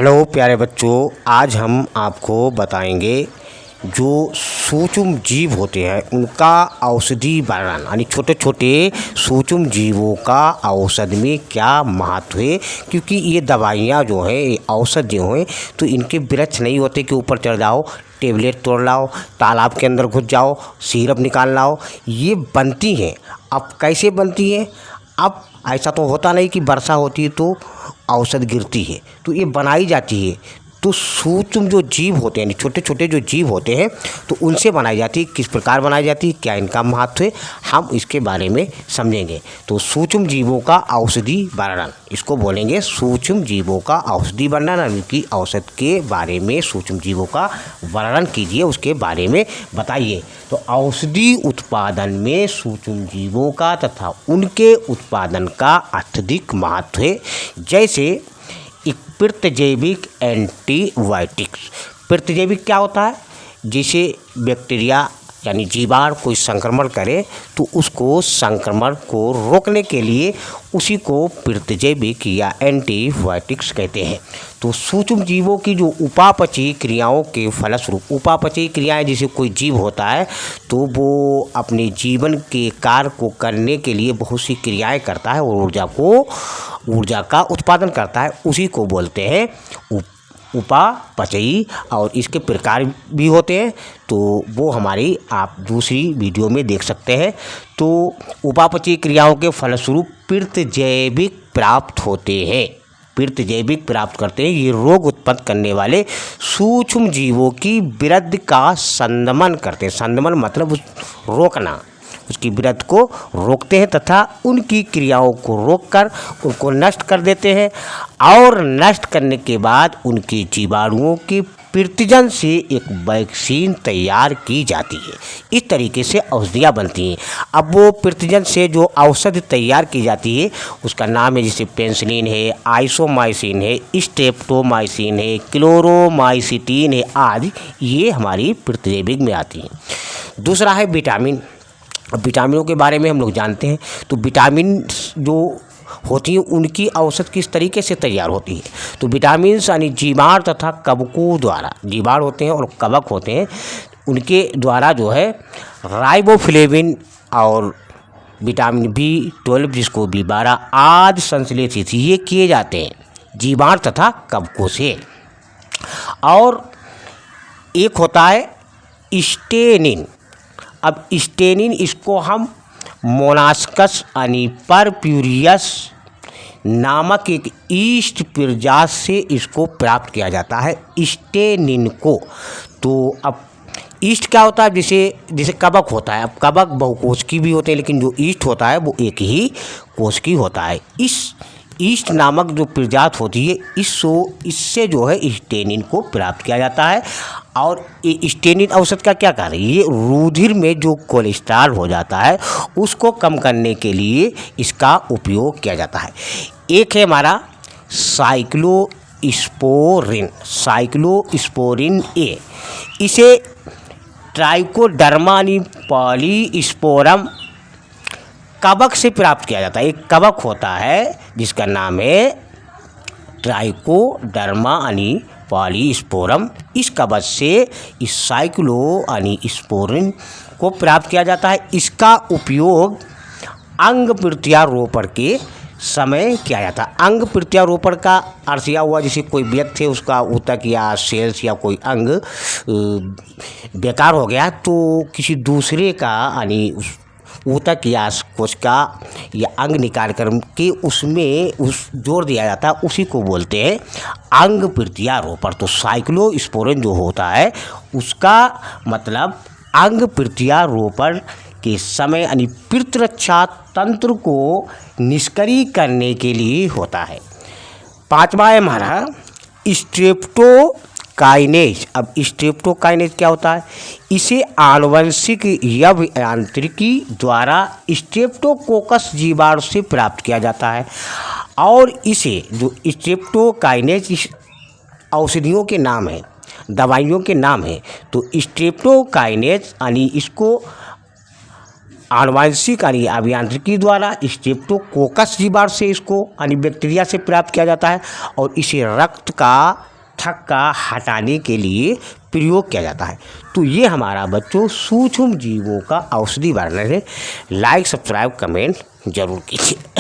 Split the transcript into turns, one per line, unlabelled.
Hello प्यारे बच्चों, आज हम आपको बताएंगे जो सूक्ष्म जीव होते हैं उनका औषधि वर्णन, यानी छोटे छोटे सूक्ष्म जीवों का औषध में क्या महत्व है। क्योंकि ये दवाइयाँ जो हैं, ये औषध जो हैं, तो इनके वृक्ष नहीं होते कि ऊपर चढ़ जाओ, टेबलेट तोड़ लाओ, तालाब के अंदर घुस जाओ, सिरप निकाल लाओ। ये बनती हैं। अब कैसे बनती हैं? अब ऐसा तो होता नहीं कि वर्षा होती है तो औषध गिरती है, तो ये बनाई जाती है। तो सूक्ष्म जो जीव होते हैं, छोटे छोटे जो जीव होते हैं, तो उनसे बनाई जाती है। किस प्रकार बनाई जाती है, क्या इनका महत्व है, हम इसके बारे में समझेंगे। तो सूक्ष्म जीवों का औषधि वर्णन, इसको बोलेंगे सूक्ष्म जीवों का औषधि वर्णन। उनकी औषध के बारे में सूक्ष्म जीवों का वर्णन कीजिए, उसके बारे में बताइए। तो औषधि उत्पादन में सूक्ष्म जीवों का तथा उनके उत्पादन का अत्यधिक महत्व है। जैसे एक प्रतिजैविक एंटीबायोटिक्स। प्रतिजैविक क्या होता है? जैसे बैक्टीरिया यानी जीवाणु कोई संक्रमण करे तो उसको संक्रमण को रोकने के लिए उसी को प्रतिजैविक या एंटीबायोटिक्स कहते हैं। तो सूक्ष्म जीवों की जो उपापचयी क्रियाओं के फलस्वरूप, उपापचयी क्रियाएं, जैसे कोई जीव होता है तो वो अपने जीवन के कार्य को करने के लिए बहुत सी क्रियाएं करता है और ऊर्जा का उत्पादन करता है, उसी को बोलते हैं उपापचयी। और इसके प्रकार भी होते हैं, तो वो हमारी आप दूसरी वीडियो में देख सकते हैं। तो उपापचयी क्रियाओं के फलस्वरूप प्रतिजैविक प्राप्त होते हैं, प्रतिजैविक प्राप्त करते हैं। ये रोग उत्पन्न करने वाले सूक्ष्म जीवों की वृद्धि का संदमन करते हैं। संदमन मतलब रोकना, उसकी वृद्धि को रोकते हैं तथा उनकी क्रियाओं को रोककर उनको नष्ट कर देते हैं। और नष्ट करने के बाद उनके जीवाणुओं के प्रतिजन से एक वैक्सीन तैयार की जाती है। इस तरीके से औषधियाँ बनती हैं। अब वो प्रतिजन से जो औषधि तैयार की जाती है उसका नाम है, जैसे पेनिसिलिन है, आइसोमाइसिन है, स्ट्रेप्टोमाइसिन है, क्लोरोमाइसिटिन है आदि, ये हमारी प्रतिजैविक में आती हैं। दूसरा है विटामिन। अब विटामिनों के बारे में हम लोग जानते हैं। तो विटामिन जो होती हैं उनकी औषध किस तरीके से तैयार होती है। तो विटामिन यानी जीवाणु तथा कवकों द्वारा, जीवाणु होते हैं और कवक होते हैं, उनके द्वारा जो है राइबोफ्लेविन और विटामिन B12 जिसको B12 आदि संश्लेषित ये किए जाते हैं जीवाणु तथा कवकों से। और एक होता है स्टेनिन। अब स्टेनिन, इसको हम मोनास्कस यानी परप्यूरियस नामक एक ईस्ट प्रजात से इसको प्राप्त किया जाता है, स्टेनिन को। तो अब ईस्ट क्या होता है? जैसे कवक होता है। अब कवक बहुकोशिकी भी होते हैं, लेकिन जो ईस्ट होता है वो एक ही कोशिकी होता है। इस ईस्ट नामक जो प्रजात होती है, इससे जो है स्टेनिन को प्राप्त किया जाता है। और ये स्टेनिन औषध का क्या कार्य है? ये रुधिर में जो कोलेस्ट्रॉल हो जाता है उसको कम करने के लिए इसका उपयोग किया जाता है। एक है हमारा साइक्लोस्पोरिन, साइक्लोस्पोरिन ए। इसे ट्राइकोडर्मा पॉलीस्पोरम कवक से प्राप्त किया जाता है। एक कवक होता है जिसका नाम है ट्राइकोडर्मा पॉलीस्पोरम। इस कवच से इस साइक्लोस्पोरिन को प्राप्त किया जाता है। इसका उपयोग अंग प्रत्यारोपण के समय किया जाता है। अंग प्रत्यारोपण का अर्थ यह हुआ, जैसे कोई व्यक्ति है, उसका ऊतक या सेल्स या कोई अंग बेकार हो गया तो किसी दूसरे का यानी ऊतक या कोशिका या अंग निकाल कर के उसमें जोड़ दिया जाता है, उसी को बोलते हैं अंग प्रत्यारोपण। तो साइक्लोस्पोरिन जो होता है उसका मतलब अंग प्रत्यारोपण के समय यानी प्रतिरक्षा तंत्र को निष्क्रिय करने के लिए होता है। पांचवा है हमारा स्ट्रेप्टोकाइनेज। अब स्ट्रेप्टोकाइनेज क्या होता है? इसे आनुवंशिक यांत्रिकी द्वारा स्ट्रेप्टोकोकस जीवाणु से प्राप्त किया जाता है। और इसे जो स्ट्रेप्टोकाइनेज इस औषधियों के नाम है, दवाइयों के नाम है। तो स्ट्रेप्टोकाइनेज यानी इसको आनुवांशिक यानी अभियांत्रिकी द्वारा स्ट्रेप्टोकोकस जीवाणु से इसको यानी बैक्टीरिया से प्राप्त किया जाता है और इसे रक्त का थक्का हटाने के लिए प्रयोग किया जाता है। तो ये हमारा बच्चों सूक्ष्म जीवों का औषधि वर्णन है। लाइक सब्सक्राइब कमेंट जरूर कीजिए।